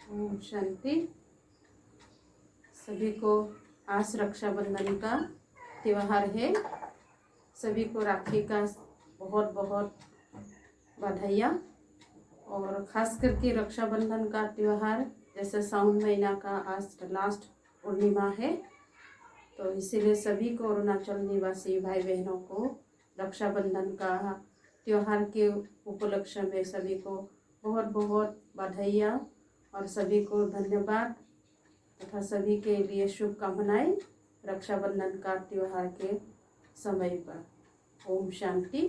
ओम शांति। सभी को आज रक्षाबंधन का त्यौहार है। सभी को राखी का बहुत बहुत बधाइयाँ। और ख़ास करके रक्षाबंधन का त्यौहार जैसे सावन महीना का आज लास्ट पूर्णिमा है, तो इसीलिए सभी को अरुणाचल निवासी भाई बहनों को रक्षाबंधन का त्यौहार के उपलक्ष्य में सभी को बहुत बहुत बधाइयाँ और सभी को धन्यवाद तथा सभी के लिए शुभकामनाएं रक्षाबंधन का त्यौहार के समय पर। ओम शांति।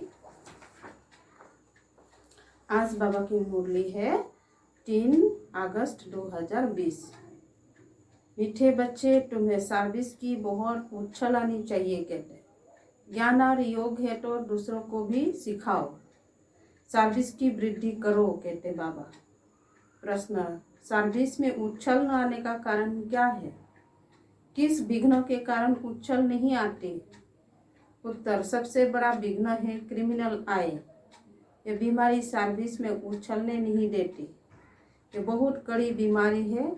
आज बाबा की मुरली है 3 अगस्त 2020। मीठे बच्चे, तुम्हें सर्विस की बहुत उछल आनी चाहिए कहते। ज्ञान और योग है तो दूसरों को भी सिखाओ, सर्विस की वृद्धि करो कहते बाबा। प्रश्न, सर्विस में उछल न आने का कारण क्या है? किस विघ्न के कारण उछल नहीं आती? उत्तर, सबसे बड़ा विघ्न है क्रिमिनल आय। ये बीमारी सर्विस में उछलने नहीं देती। ये बहुत कड़ी बीमारी है।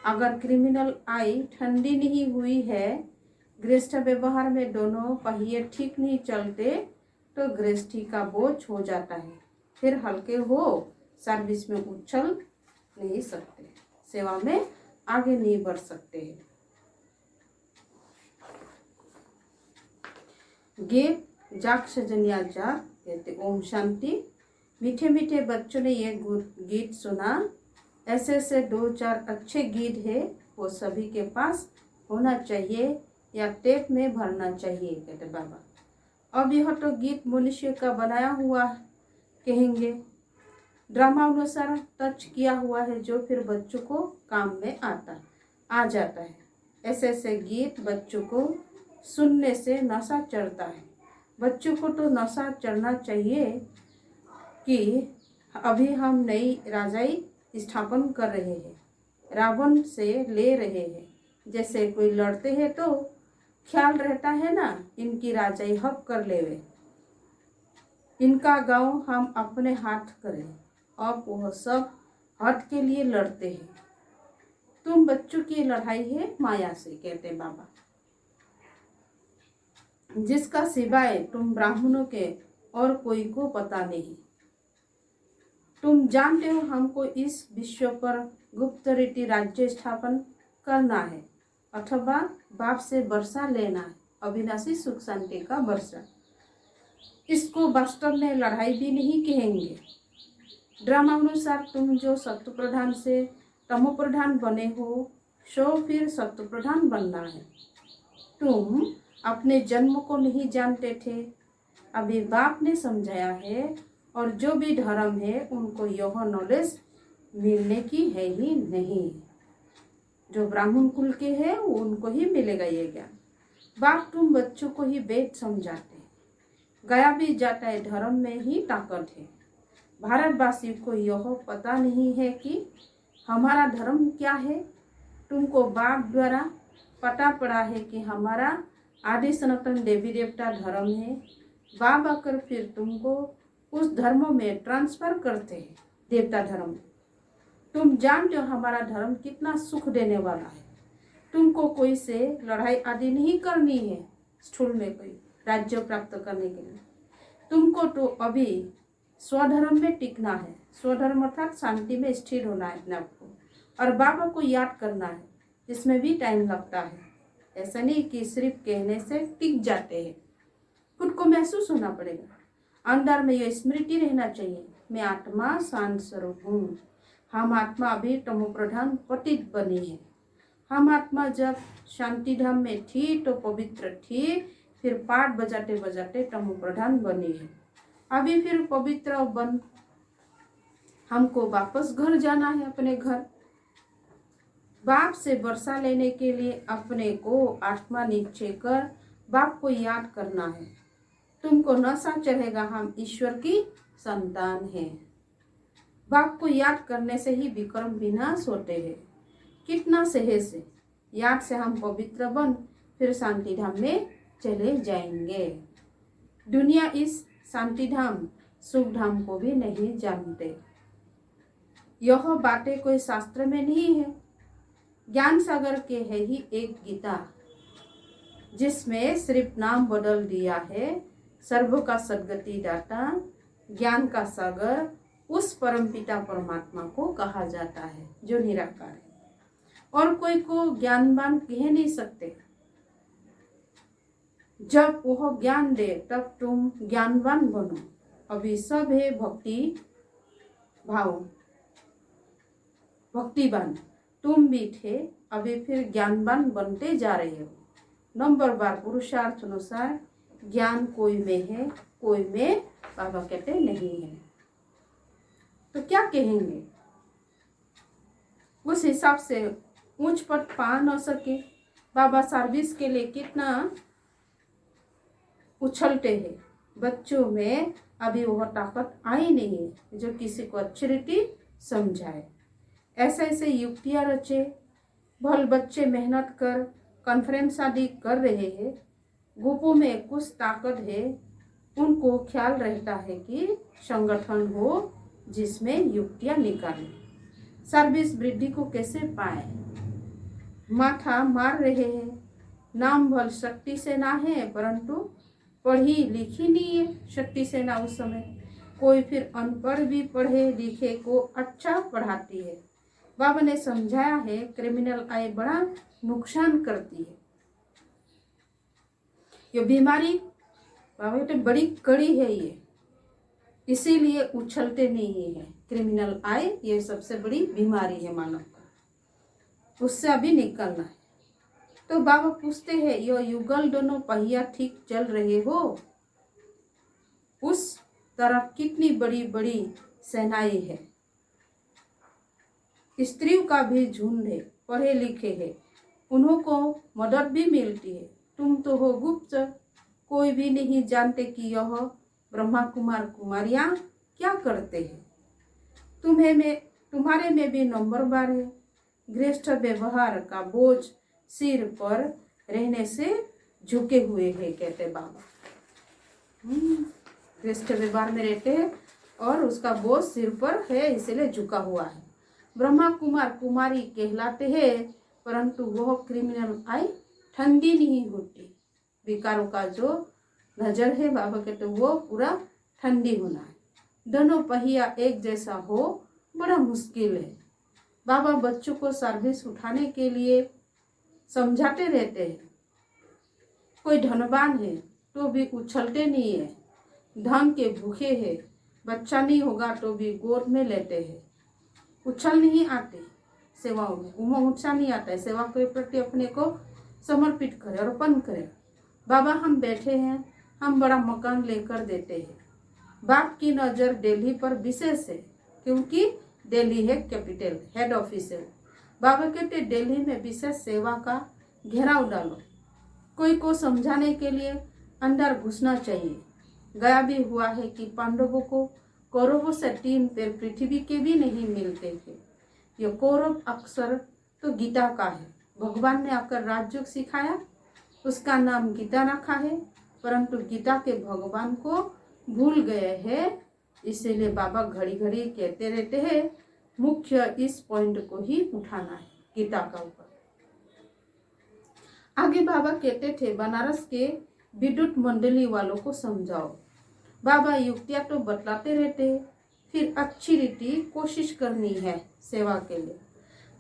अगर क्रिमिनल आई ठंडी नहीं हुई है, गृहस्थ व्यवहार में दोनों पहिए ठीक नहीं चलते, तो गृहस्थी का बोझ हो जाता है। फिर हल्के हो सर्विस में उछल नहीं सकते, सेवा में आगे नहीं बढ़ सकते हैं। गीत जाक्ष जनिया जा कहते। ओम शांति। मीठे मीठे बच्चों ने ये गीत सुना। ऐसे 2-4 अच्छे गीत है, वो सभी के पास होना चाहिए या टेप में भरना चाहिए कहते बाबा। अब यह तो गीत मनुष्य का बनाया हुआ कहेंगे, ड्रामा अनुसार टच किया हुआ है, जो फिर बच्चों को काम में आ जाता है। ऐसे गीत बच्चों को सुनने से नशा चढ़ता है। बच्चों को तो नशा चढ़ना चाहिए कि अभी हम नई राजाई स्थापन कर रहे हैं, रावण से ले रहे हैं। जैसे कोई लड़ते हैं तो ख्याल रहता है ना, इनकी राजाई हक कर लेवे, इनका गांव हम अपने हाथ करें। अब वह सब हट के लिए लड़ते हैं। तुम बच्चों की लड़ाई है माया से कहते बाबा, जिसका सिवाय तुम ब्राह्मणों के और कोई को पता नहीं। तुम जानते हो हमको इस विश्व पर गुप्त रीति राज्य स्थापन करना है, अथवा बाप से वर्षा लेना है, अविनाशी सुख शांति का वर्षा। इसको वास्तव में लड़ाई भी नहीं कहेंगे। ड्रामा अनुसार तुम जो सत्व प्रधान से तमो प्रधान बने हो, सो फिर सत्व प्रधान बनना है। तुम अपने जन्म को नहीं जानते थे, अभी बाप ने समझाया है। और जो भी धर्म है उनको यह नॉलेज मिलने की है ही नहीं। जो ब्राह्मण कुल के हैं उनको ही मिलेगा ये ज्ञान। बाप तुम बच्चों को ही वेद समझाते, गाया भी जाता है धर्म में ही ताकत है। भारतवासी को यह पता नहीं है कि हमारा धर्म क्या है। तुमको बाप द्वारा पता पड़ा है कि हमारा आदि सनातन देवी देवता धर्म है। बाप आकर फिर तुमको उस धर्म में ट्रांसफर करते हैं, देवता धर्म। तुम जानते हो हमारा धर्म कितना सुख देने वाला है। तुमको कोई से लड़ाई आदि नहीं करनी है स्थूल में कोई राज्य प्राप्त करने के लिए। तुमको तो अभी स्वधर्म में टिकना है। स्वधर्म अर्थात शांति में स्थिर होना है अपने आप को, और बाबा को याद करना है, जिसमें भी टाइम लगता है। ऐसा नहीं कि सिर्फ कहने से टिक जाते हैं, खुद को महसूस होना पड़ेगा। अंदर में यह स्मृति रहना चाहिए, मैं आत्मा शांत स्वरूप हूँ। हम आत्मा अभी तमो प्रधान पतित बनी है। हम आत्मा जब शांति धाम में थी तो पवित्र थी, फिर पाठ बजाते बजाते तमो प्रधान बनी है। अभी फिर पवित्र बन हमको वापस घर जाना है, अपने घर। बाप से वर्षा लेने के लिए अपने को आत्मा निश्चय कर बाप को याद करना है। तुमको नशा चढ़ेगा, हम ईश्वर की संतान हैं। बाप को याद करने से ही विक्रम विनाश होते हैं। कितना सहज से याद से हम पवित्र बन फिर शांति धाम में चले जाएंगे। दुनिया इस शांति धाम सुख धाम को भी नहीं जानते। यह बातें कोई शास्त्र में नहीं है, ज्ञान सागर के है ही एक गीता, जिसमें सिर्फ नाम बदल दिया है। सर्व का सद्गति दाता ज्ञान का सागर उस परमपिता परमात्मा को कहा जाता है जो निराकार है, और कोई को ज्ञानवान कह नहीं सकते। जब वह ज्ञान दे तब तुम ज्ञानवान बनो। अभी सब है भक्ति भाव, भक्तिवान, तुम भी थे, अभी फिर ज्ञानवान बनते जा रहे हो। नंबर बार पुरुषार्थ अनुसार ज्ञान कोई में है, कोई में बाबा कहते नहीं है। तो क्या कहेंगे? उस हिसाब से ऊंच पद पा न सके। बाबा सर्विस के लिए कितना उछलते हैं। बच्चों में अभी वह ताकत आई नहीं है जो किसी को अच्छी रीति समझाए। ऐसे ऐसे युक्तियाँ रचे, भल बच्चे मेहनत कर कॉन्फ्रेंस आदि कर रहे हैं, ग्रुपों में कुछ ताकत है, उनको ख्याल रहता है कि संगठन हो जिसमें युक्तियाँ निकालें, सर्विस वृद्धि को कैसे पाए। माथा मार रहे हैं, नाम भल शक्ति सेना है, परंतु पढ़ी लिखी नहीं है शक्ति सेना। उस समय कोई फिर अनपढ़ भी पढ़े लिखे को अच्छा पढ़ाती है। बाबा ने समझाया है क्रिमिनल आय बड़ा नुकसान करती है। ये बीमारी बाबा कहते बड़ी कड़ी है, ये इसीलिए उछलते नहीं है। क्रिमिनल आय ये सबसे बड़ी बीमारी है मानव का, उससे अभी निकलना है। तो बाबा पूछते हैं, यो युगल दोनों पहिया ठीक चल रहे हो, उस तरफ कितनी बड़ी बड़ी सेनाएं है, स्त्रियों का भी झुंड है, पढ़े लिखे हैं, उन्हों को मदद भी मिलती है। तुम तो हो गुप्त, कोई भी नहीं जानते कि यह ब्रह्मा कुमार कुमारियाँ क्या करते हैं। तुम्हारे में भी नंबर बार है। गृहस्थ व्यवहार का बोझ सिर पर रहने से झुके हुए हैं, कहते बाबा। गृहस्थ व्यवहार में रहते हैं और उसका बोझ सिर पर है, इसलिए झुका हुआ है। ब्रह्मा कुमार कुमारी कहलाते हैं, परंतु वह क्रिमिनल आई ठंडी नहीं होती। विकारों का जो नजर है बाबा कहते वो पूरा ठंडी होना है। दोनों पहिया एक जैसा हो बड़ा मुश्किल है। बाबा बच्चों को सर्विस उठाने के लिए समझाते रहते हैं। कोई धनवान है तो भी उछलते नहीं है, धन के भूखे है, बच्चा नहीं होगा तो भी गोद में लेते हैं। उछल नहीं आते सेवाओं में, ऊंचा नहीं आता है। सेवा के प्रति अपने को समर्पित करे, अर्पण करे। बाबा हम बैठे हैं, हम बड़ा मकान लेकर देते हैं। बाप की नज़र दिल्ली पर विशेष है, क्योंकि दिल्ली है कैपिटल, हेड ऑफिस है। बाबा कहते दिल्ली में विशेष सेवा का घेराव डालो। कोई को समझाने के लिए अंदर घुसना चाहिए। गया भी हुआ है कि पांडवों को कौरवों से 3 पैर पृथ्वी के भी नहीं मिलते थे। ये कौरव अक्षर तो गीता का है। भगवान ने आकर राजयोग सिखाया, उसका नाम गीता रखा है, परंतु गीता के भगवान को भूल गए हैं। इसीलिए बाबा घड़ी घड़ी कहते रहते हैं मुख्य इस पॉइंट को ही उठाना है, गीता का ऊपर। आगे बाबा कहते थे बनारस के विद्युत मंडली वालों को समझाओ। बाबा युक्तियाँ तो बतलाते रहते हैं, फिर अच्छी रीति कोशिश करनी है सेवा के लिए।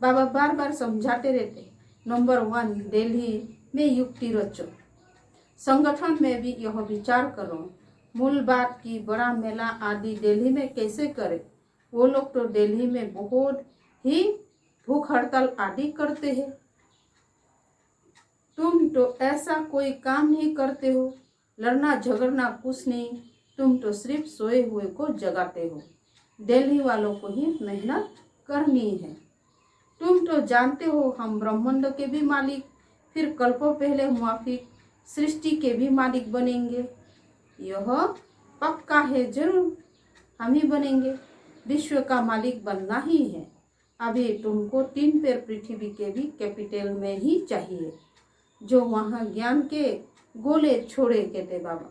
बाबा बार बार समझाते रहते। नंबर 1 दिल्ली में युक्ति रचो, संगठन में भी यह विचार करो। मूल बात की बड़ा मेला आदि दिल्ली में कैसे करें। वो लोग तो दिल्ली में बहुत ही भूख हड़ताल आदि करते हैं, तुम तो ऐसा कोई काम नहीं करते हो। लड़ना झगड़ना कुछ नहीं, तुम तो सिर्फ सोए हुए को जगाते हो। दिल्ली वालों को ही मेहनत करनी है। तुम तो जानते हो हम ब्रह्मांड के भी मालिक, फिर कल्पों पहले मुआफिक सृष्टि के भी मालिक बनेंगे। यह पक्का है, जरूर हम ही बनेंगे। विश्व का मालिक बनना ही है। अभी तुमको 3 पैर पृथ्वी के भी कैपिटल में ही चाहिए, जो वहाँ ज्ञान के गोले छोड़े, कहते बाबा।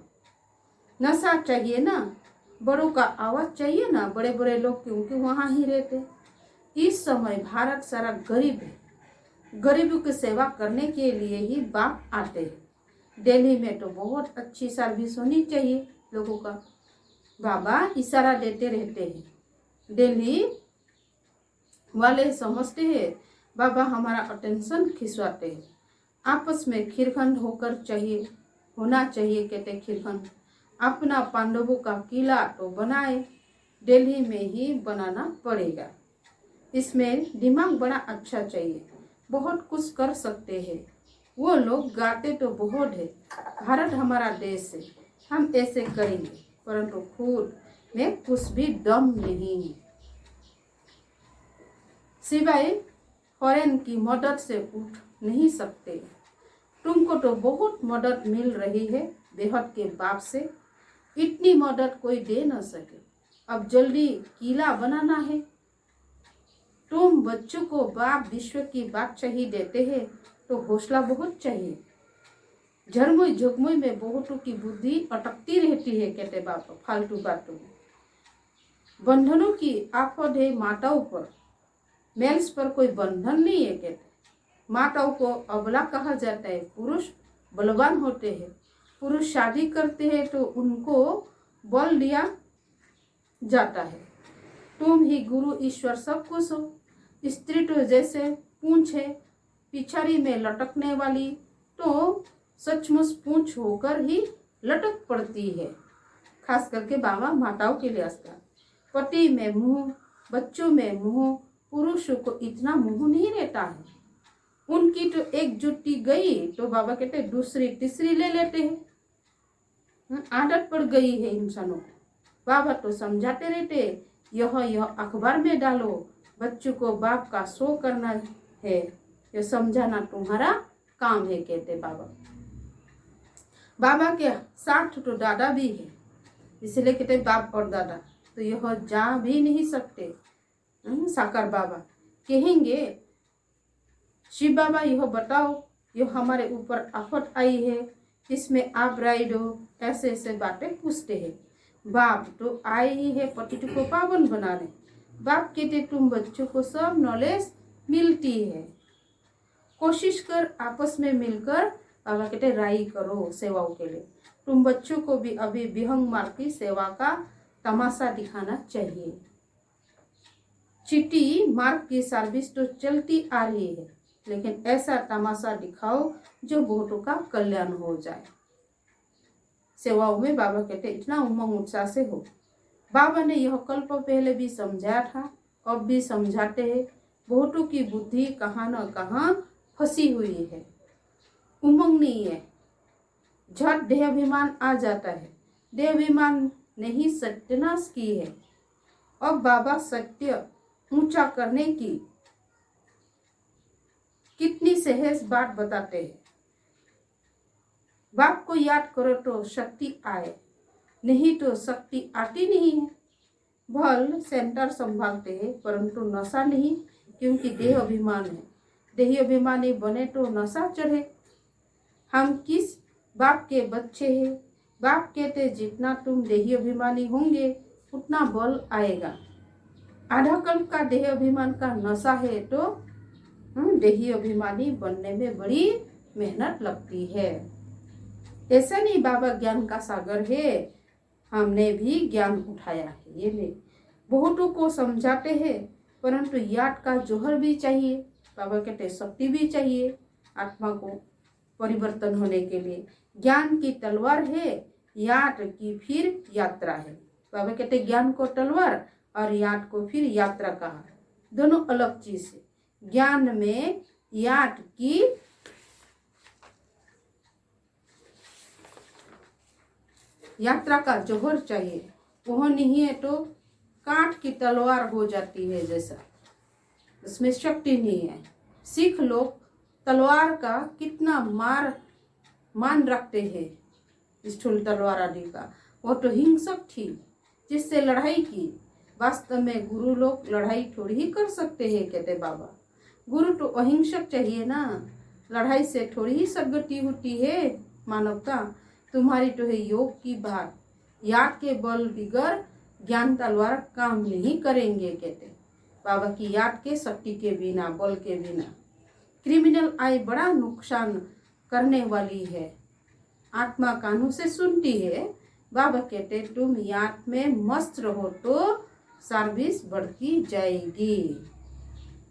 नशा चाहिए ना, बड़ों का आवाज़ चाहिए ना, बड़े बड़े लोग क्योंकि वहाँ ही रहते। इस समय भारत सारा गरीब है, गरीबों की सेवा करने के लिए ही बाप आते हैं। दिल्ली में तो बहुत अच्छी सर्विस होनी चाहिए लोगों का। बाबा इशारा देते रहते हैं। दिल्ली वाले समझते हैं बाबा हमारा अटेंशन खिंचवाते हैं। आपस में खीरखंड होना चाहिए कहते खीरखंड। अपना पांडवों का किला तो बनाए, दिल्ली में ही बनाना पड़ेगा। इसमें दिमाग बड़ा अच्छा चाहिए, बहुत कुछ कर सकते हैं। वो लोग गाते तो बहुत है, भारत हमारा देश है, हम ऐसे करेंगे, परंतु खुद में कुछ भी दम नहीं है, सिवाय फॉरेन की मदद से उठ नहीं सकते। तुमको तो बहुत मदद मिल रही है बेहद के बाप से, इतनी मदद कोई दे न सके। अब जल्दी किला बनाना है। तुम बच्चों को बाप विश्व की बादशाही देते हैं तो हौसला बहुत चाहिए। झरमुई झुकमुई में बहुतों की बुद्धि अटकती रहती है कहते बाप फालतू बातों में। बंधनों की आफत है माताओं पर, मेल्स पर कोई बंधन नहीं है कहते। माताओं को अबला कहा जाता है, पुरुष बलवान होते हैं। पुरुष शादी करते हैं तो उनको बल दिया जाता है। तुम ही गुरु ईश्वर सब कुछ हो। स्त्री तो जैसे पूंछ है पिछाड़ी में लटकने वाली, तो सचमुच पूंछ होकर ही लटक पड़ती है। खास करके बाबा माताओं के लिए असता, पति में मुंह, बच्चों में मुंह, पुरुषों को इतना मुंह नहीं रहता है। उनकी तो एक जुटी गई तो बाबा कहते दूसरी तीसरी ले लेते हैं। आदत पड़ गई है इंसानों को। बाबा तो समझाते रहते, यह अखबार में डालो, बच्चों को बाप का शो करना है, यह समझाना तुम्हारा काम है कहते बाबा। बाबा के 60 तो दादा भी है, इसलिए कहते बाप और दादा, तो यह जा भी नहीं सकते। साकार बाबा कहेंगे, शिव बाबा यह बताओ, यह हमारे ऊपर आफत आई है, इसमें आप राइड हो, ऐसे ऐसे बातें पूछते हैं। बाप तो आए ही है पति को पावन बनाने। बाप कहते तुम बच्चों को सब नॉलेज मिलती है, कोशिश कर आपस में मिलकर, बाबा कहते राई करो सेवाओं के लिए। तुम बच्चों को भी अभी विहंग मार्ग की सेवा का तमाशा दिखाना चाहिए। चिट्ठी मार्ग की सर्विस तो चलती आ रही है, लेकिन ऐसा तमाशा दिखाओ जो बहुतों का कल्याण हो जाए। सेवाओं में बाबा कहते इतना उमंग उत्साह से हो। बाबा ने यह कल्प पहले भी समझाया था, अब भी समझाते हैं। बहुतों की बुद्धि कहाँ न कहाँ फंसी हुई है, उमंग नहीं है, झट देहाभिमान आ जाता है। देहाभिमान ने ही सत्यानाश की है। अब बाबा सत्य ऊंचा करने की कितनी सहज बात बताते हैं। बाप को याद करो तो शक्ति आए, नहीं तो शक्ति आती नहीं है। भल सेंटर संभालते हैं परंतु नशा नहीं, क्योंकि देह अभिमान है। देही अभिमानी बने तो नशा चढ़े। हम किस बाप के बच्चे हैं? बाप कहते जितना तुम देही अभिमानी होंगे उतना बल आएगा। आधा कल्प का देह अभिमान का नशा है तो देही अभिमानी बनने में बड़ी मेहनत लगती है। ऐसा नहीं बाबा ज्ञान का सागर है, हमने भी ज्ञान उठाया है। ये नहीं, बहुतों को समझाते हैं परंतु याद का जोहर भी चाहिए। बाबा कहते शक्ति भी चाहिए आत्मा को परिवर्तन होने के लिए। ज्ञान की तलवार है, याद की फिर यात्रा है। बाबा कहते ज्ञान को तलवार और याद को फिर यात्रा कहा, दोनों अलग चीज है। ज्ञान में याद की यात्रा का जोहर चाहिए, वह नहीं है तो कांट की तलवार हो जाती है जैसा, उसमें शक्ति नहीं है। सिख लोग तलवार का कितना मान रखते हैं, स्थूल तलवार आदि का। वो तो हिंसक थी जिससे लड़ाई की। वास्तव में गुरु लोग लड़ाई थोड़ी ही कर सकते हैं कहते बाबा। गुरु तो अहिंसक चाहिए ना, लड़ाई से थोड़ी ही सदगति होती है मानवता। तुम्हारी तो है योग की बात, याद के बल बिगर ज्ञान तलवार काम नहीं करेंगे कहते। बाबा की याद के शक्ति के बिना, बल के बिना। क्रिमिनल आई बड़ा नुकसान करने वाली है, आत्मा कानों से सुनती है। बाबा कहते तुम याद में मस्त रहो तो सर्विस बढ़ती जाएगी।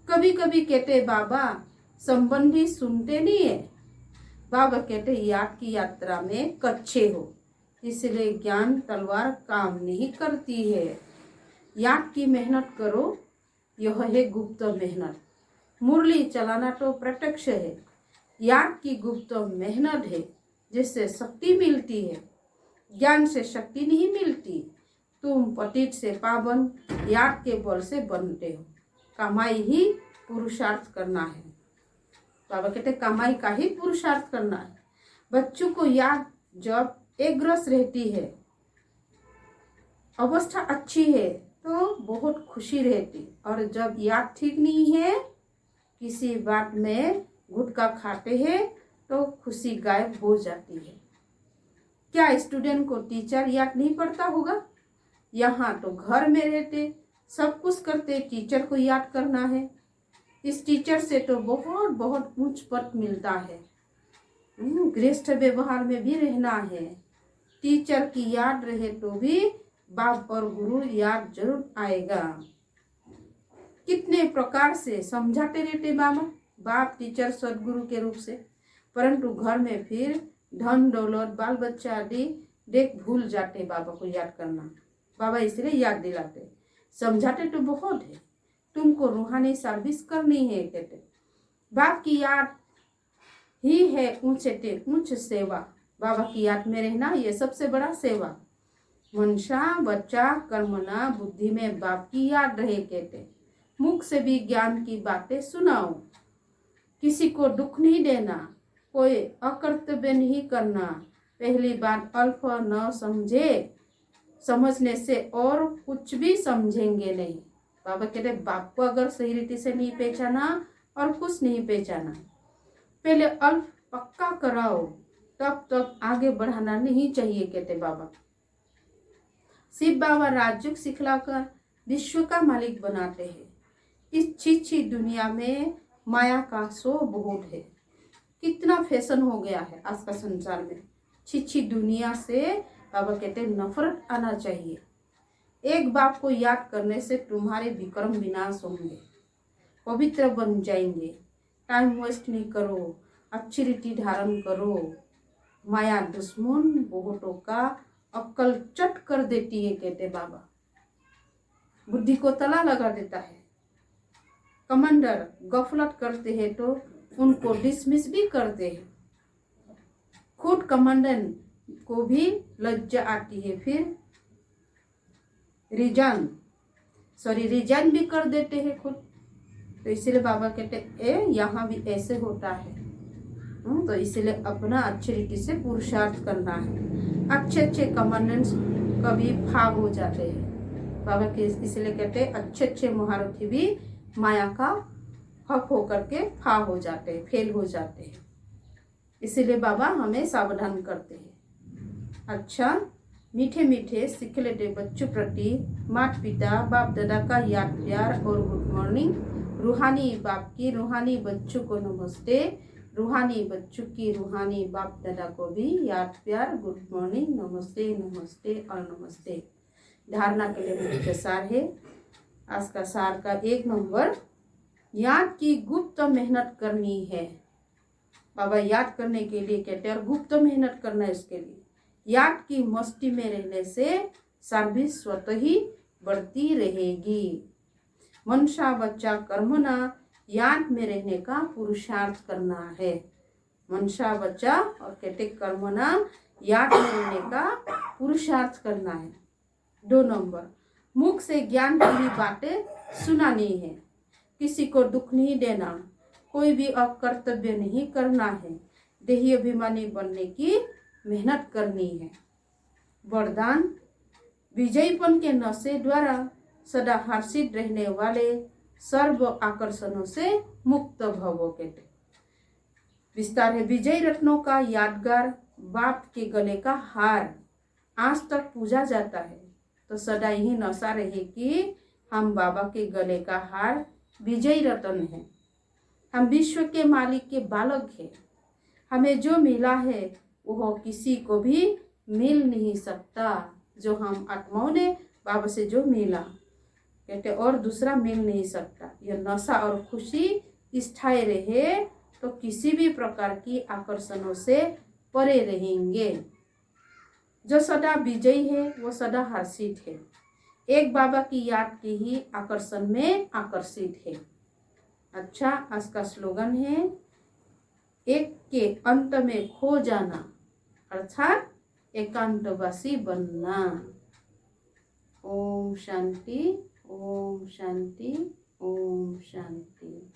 कभी कभी कहते बाबा संबंधी सुनते नहीं है। बाबा कहते याद की यात्रा में कच्चे हो, इसलिए ज्ञान तलवार काम नहीं करती है। याद की मेहनत करो, यह है गुप्त मेहनत। मुरली चलाना तो प्रत्यक्ष है, याद की गुप्त मेहनत है जिससे शक्ति मिलती है। ज्ञान से शक्ति नहीं मिलती। तुम पतित से पावन याद के बल से बनते हो। कमाई ही पुरुषार्थ करना है। बाबा कहते कमाई का ही पुरुषार्थ करना है। बच्चों को याद जब एग्रस रहती है, अवस्था अच्छी है तो बहुत खुशी रहती, और जब याद ठीक नहीं है, किसी बात में गुटखा खाते हैं तो खुशी गायब हो जाती है। क्या स्टूडेंट को टीचर याद नहीं पड़ता होगा? यहाँ तो घर में रहते सब कुछ करते, टीचर को याद करना है। इस टीचर से तो बहुत बहुत उच्च पद मिलता है। गृहस्थ व्यवहार में भी रहना है। टीचर की याद रहे तो भी बाप और गुरु याद जरूर आएगा। कितने प्रकार से समझाते रहते बाबा, बाप टीचर सदगुरु के रूप से, परंतु घर में फिर धन दौलत बाल बच्चा आदि देख भूल जाते बाबा को याद करना। बाबा इसलिए याद दिलाते, समझाते तो बहुत है, तुमको रूहानी सर्विस करनी है। कहते बाप की याद ही है ऊंच सेवा। बाबा की याद में रहना ये सबसे बड़ा सेवा। मनसा बच्चा कर्मना बुद्धि में बाप की याद रहे। कहते मुख से भी ज्ञान की बातें सुनाओ, किसी को दुख नहीं देना, कोई अकर्तव्य नहीं करना। पहली बात अल्प न समझे, समझने से और कुछ भी समझेंगे नहीं। बाबा कहते बाप को अगर सही रीति से नहीं पहचाना और कुछ नहीं पहचाना, पहले अल्प पक्का कराओ, तब आगे बढ़ाना नहीं चाहिए। कहते बाबा शिव बाबा राजयोग सिखलाकर विश्व का मालिक बनाते हैं। इस छिछी दुनिया में माया का शो बहुत है। कितना फैशन हो गया है आज का संसार में। छिछी दुनिया से बाबा कहते नफरत आना चाहिए। एक बाप को याद करने से तुम्हारे विक्रम विनाश होंगे, पवित्र बन जाएंगे। टाइम वेस्ट नहीं करो, अच्छी रीति धारण करो। माया दुश्मन बहुतों का अक्ल चट कर देती है। कहते बाबा बुद्धि को तला लगा देता है। कमांडर गफलत करते हैं तो उनको डिसमिस भी करते हैं। खुद कमांडर को भी लज्जा आती है, फिर रिजाइन भी कर देते हैं खुद। तो इसलिए बाबा कहते यहाँ भी ऐसे होता है। तो इसलिए अपना अच्छी रीति से पुरुषार्थ करना है। अच्छे कमांडेंट्स कभी भाग हो जाते हैं। बाबा के इसलिए कहते अच्छे महारथी भी माया का हक होकर के हो जाते हैं, फेल हो जाते हैं। इसीलिए बाबा हमें सावधान करते हैं। अच्छा मीठे मीठे सीख लेते बच्चों प्रति माता पिता बाप दादा का याद प्यार और गुड मॉर्निंग। रूहानी बाप की रूहानी बच्चों को नमस्ते, रूहानी बच्चों की रूहानी बाप दादा को भी याद प्यार गुड मॉर्निंग, नमस्ते नमस्ते और नमस्ते। धारणा के लिए मुख्य सार है। आज का सार का 1 नंबर, याद की गुप्त मेहनत करनी है। बाबा याद करने के लिए कहते हैं और गुप्त मेहनत करना है। इसके लिए याद की मस्ती में रहने से सर्विस स्वतः ही बढ़ती रहेगी। मनसा बच्चा कर्मना याद में रहने का पुरुषार्थ करना है। मनसा बच्चा और कहते कर्मना याद में रहने का पुरुषार्थ करना है। 2 नंबर, मुख से ज्ञान की बातें सुनानी है। किसी को दुख नहीं देना, कोई भी अकर्तव्य नहीं करना है। देही अभिमानी बनने की मेहनत करनी है। वरदान, विजयपन के नशे द्वारा सदा हर्षित रहने वाले सर्व आकर्षणों से मुक्त भवो। कहते विस्तार है, विजय रत्नों का यादगार बाप के गले का हार आज तक पूजा जाता है। तो सदा यही नशा रहे कि हम बाबा के गले का हार विजयी रतन है। हम विश्व के मालिक के बालक हैं। हमें जो मिला है वह किसी को भी मिल नहीं सकता। जो हम आत्माओं ने बाबा से जो मिला, कहते और दूसरा मिल नहीं सकता। यह नशा और खुशी स्थायी रहे तो किसी भी प्रकार की आकर्षणों से परे रहेंगे। जो सदा विजयी है वो सदा हर्षित है। एक बाबा की याद की ही आकर्षण में आकर्षित है। अच्छा, आज का स्लोगन है एक के अंत में खो जाना अर्थात एकांतवासी बनना। ओम शांति, ओम शांति, ओम शांति।